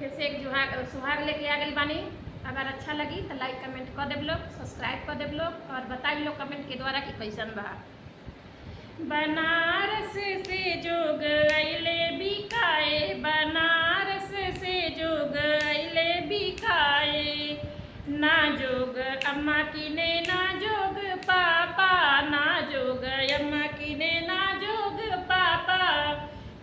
फिर से एक सुहाग लेके आ गई बानी। अगर अच्छा लगी तो लाइक कमेंट कर देव लोग, सब्सक्राइब कर देव लोग और बताई लोग कमेंट के द्वारा कि कैसन बा। बनारस से जोग अइले बिकाए, बनारस से जोग अइले बिकाए, ना जोग अम्मा किने ना जोग पापा, ना जोग अम्मा किने ना जोग पापा,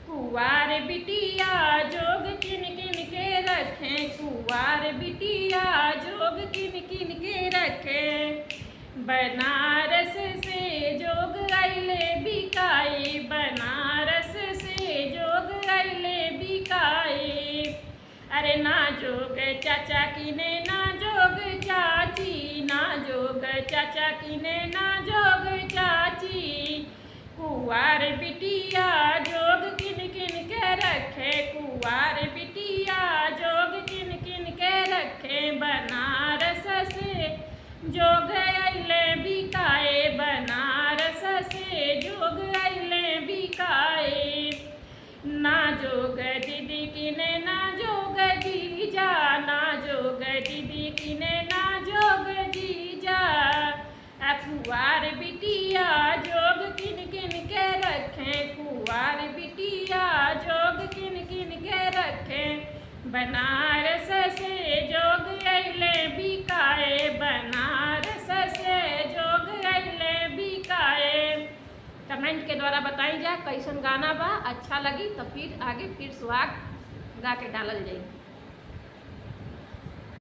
कुवार बिटिया जोग किन किन के रखें, कुवार बिटिया जोग किन किन के रखें। बनारस से जोग अइले बिकाए, बनारस से जोग अइले बिकाए, अरे ना जोग चाचा किने ना जोग चाची, ना जोग चाचा किने ना जोग चाची, कुवार बिटिया जोग किन किन के रखे, कुवार बिटिया जोग किन किन के रखे। बनारस से जोग अइले बिकाए, बनारस से जोग अइले बिकाए, ना जोग दीदी किने ना जोग जीजा, ना जोग दीदी किने ना जोग जीजा, कुवार बिटिया जोग किन किन के रखें, कुवार बिटिया जोग किन किन के रखें। बनारस से जोग अइले बिकाए, बनारस से जोग अइले बिकाए। कमेंट के द्वारा बताई जाए कैसन गाना बा, अच्छा लगी तो फिर आगे फिर सुहाग गा के डालल जाए।